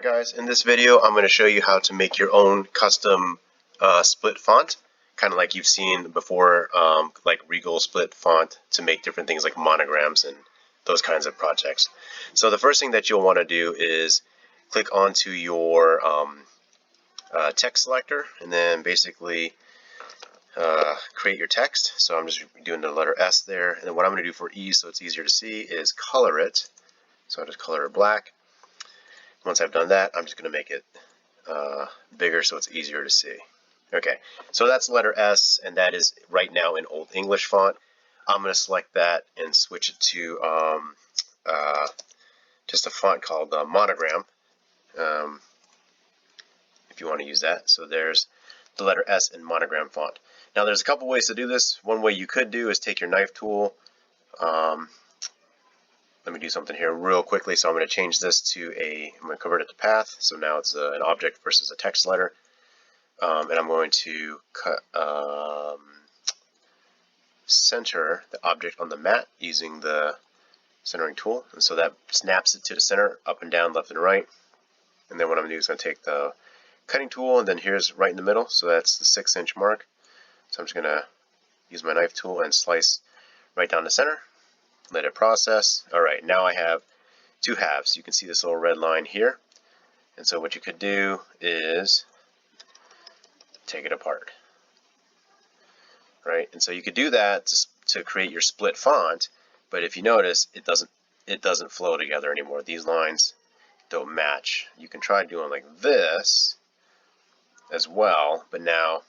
Alright guys, in this video I'm going to show you how to make your own custom split font, kind of like you've seen before, like Regal split font to make different things like monograms and those kinds of projects. So the first thing that you'll want to do is click onto your text selector and then basically create your text. So I'm just doing the letter S there, and then what I'm going to do for E so it's easier to see is color it. So I'll just color it black. Once I've done that, I'm just going to make it bigger so it's easier to see. Okay, so that's letter S, and that is right now in Old English font. I'm going to select that and switch it to just a font called Monogram, if you want to use that. So there's the letter S in Monogram font. Now there's a couple ways to do this. One way you could do is take your knife tool. Let me do something here real quickly. So I'm going to change this to I'm going to convert it to path. So now it's an object versus a text letter. And I'm going to cut, center the object on the mat using the centering tool. And so that snaps it to the center, up and down, left and right. And then what I'm going to do is I'm going to take the cutting tool, and then here's right in the middle. So that's the 6-inch mark. So I'm just going to use my knife tool and slice right down the center. Let it process. Alright, now I have two halves. You can see this little red line here. And so what you could do is take it apart. Right? And so you could do that to create your split font, but if you notice, it doesn't flow together anymore. These lines don't match. You can try doing like this as well, but now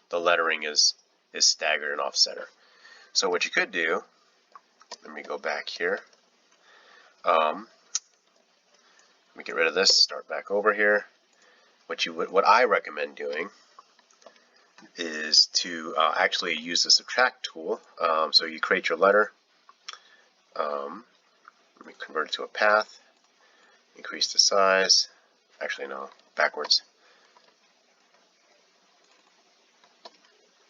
the lettering is staggered and off center. So what you could do, let me go back here. Let me get rid of this, start back over here. What I recommend doing is to actually use the subtract tool. So you create your letter. Let me convert it to a path. Increase the size. Actually, no, backwards.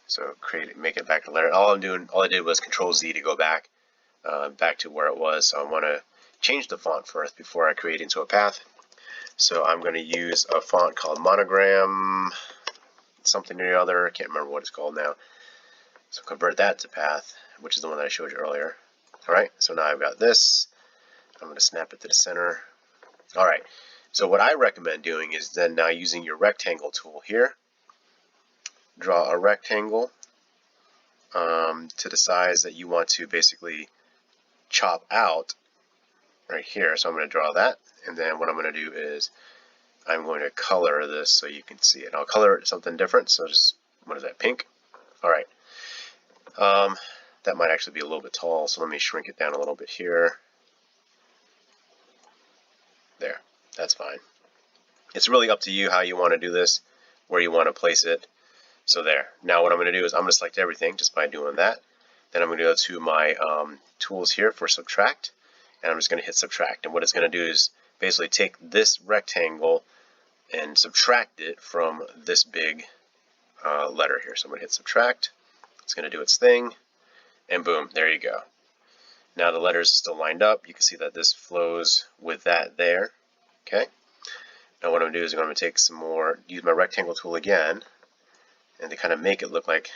So make it back a letter. All I did was Control Z to go back to where it was. So I want to change the font first before I create into a path. So I'm going to use a font called Monogram something or the other. I can't remember what it's called now. So convert that to path, which is the one that I showed you earlier. Alright, so now I've got this. I'm going to snap it to the center. Alright, so what I recommend doing is then now using your rectangle tool here, draw a rectangle to the size that you want to basically chop out right here. So I'm going to draw that, and then what I'm going to do is I'm going to color this so you can see it. I'll color it something different, so just, what is that, pink? Alright. That might actually be a little bit tall, so let me shrink it down a little bit here. There, that's fine. It's really up to you how you want to do this, where you want to place it. So there. Now what I'm going to do is I'm going to select everything just by doing that. Then I'm going to go to my tools here for subtract, and I'm just going to hit subtract. And what it's going to do is basically take this rectangle and subtract it from this big letter here. So I'm going to hit subtract. It's going to do its thing, and boom, there you go. Now the letters are still lined up. You can see that this flows with that there. Okay. Now what I'm going to do is I'm going to take some more, use my rectangle tool again, and to kind of make it look like,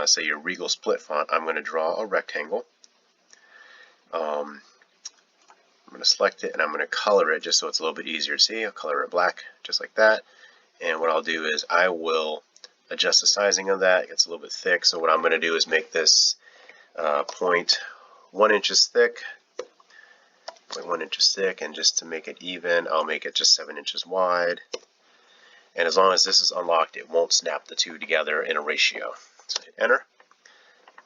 say, your Regal split font, I'm going to draw a rectangle. I'm going to select it and I'm going to color it just so it's a little bit easier to see. I'll color it black just like that. And what I'll do is I will adjust the sizing of that. It gets a little bit thick. So what I'm going to do is make this 0.1 inches thick. 0.1 inches thick, and just to make it even, I'll make it just 7 inches wide. And as long as this is unlocked, it won't snap the two together in a ratio. So hit enter.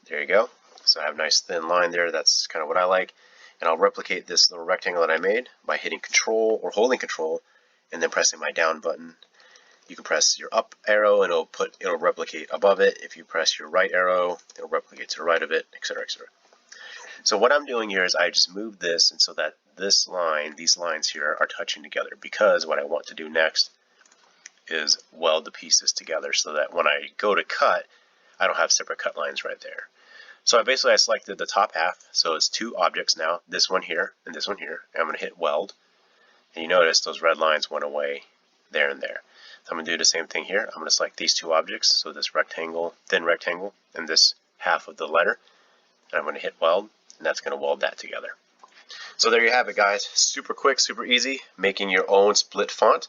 There you go. So I have a nice thin line there. That's kind of what I like. And I'll replicate this little rectangle that I made by hitting Control or holding Control and then pressing my down button. You can press your up arrow and it'll replicate above it. If you press your right arrow, it'll replicate to the right of it, etc., etc. So what I'm doing here is I just moved this, and so that this line, these lines here are touching together, because what I want to do next is weld the pieces together so that when I go to cut, I don't have separate cut lines right there. So I selected the top half, so it's two objects now, this one here and this one here, and I'm going to hit weld, And you notice those red lines went away there and there. So I'm going to do the same thing here. I'm going to select these two objects, so this rectangle, thin rectangle, and this half of the letter. And I'm going to hit weld, and that's going to weld that together. So there you have it, guys. Super quick, super easy, making your own split font.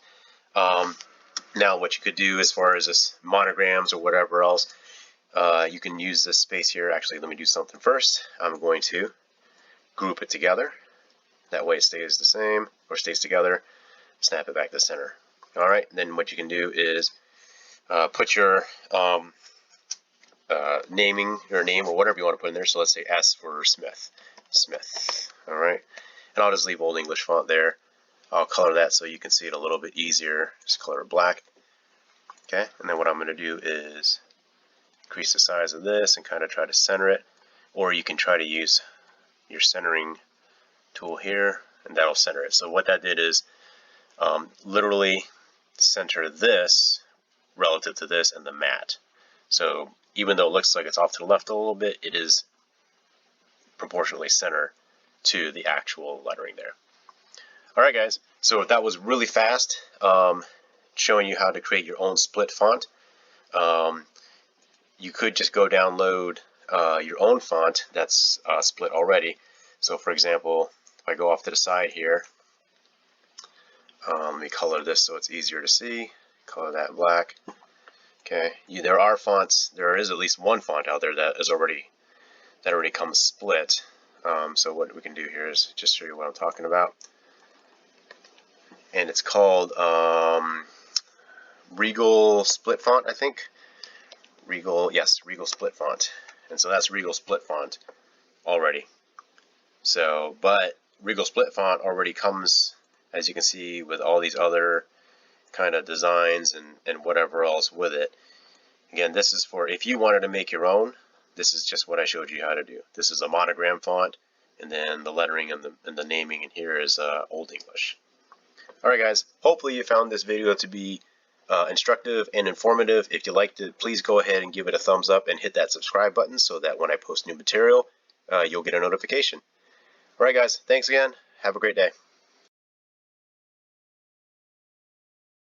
Now what you could do as far as this monograms or whatever else, you can use this space here. Actually, let me do something first. I'm going to group it together. That way it stays the same, or stays together. Snap it back to center. Alright, then what you can do is put your naming, or name, or whatever you want to put in there. So let's say S for Smith. Smith. Alright, and I'll just leave Old English font there. I'll color that so you can see it a little bit easier. Just color it black. Okay, and then what I'm going to do is increase the size of this and kind of try to center it. Or you can try to use your centering tool here, and that'll center it. So what that did is literally center this relative to this and the mat. So even though it looks like it's off to the left a little bit, it is proportionally center to the actual lettering there. Alright guys, so that was really fast, showing you how to create your own split font. You could just go download your own font that's split already. So for example, if I go off to the side here, let me color this so it's easier to see. Color that black. Okay, there are fonts. There is at least one font out there that already comes split. So what we can do here is just show you what I'm talking about. And it's called Regal Split Font, I think. Regal Split Font. And so that's Regal Split Font already. So, but Regal Split Font already comes, as you can see, with all these other kind of designs and whatever else with it. Again, this is for if you wanted to make your own. This is just what I showed you how to do. This is a monogram font, and then the lettering and the naming in here is Old English. Alright guys, hopefully you found this video to be instructive and informative. If you liked it, please go ahead and give it a thumbs up and hit that subscribe button so that when I post new material, you'll get a notification. Alright guys, thanks again. Have a great day.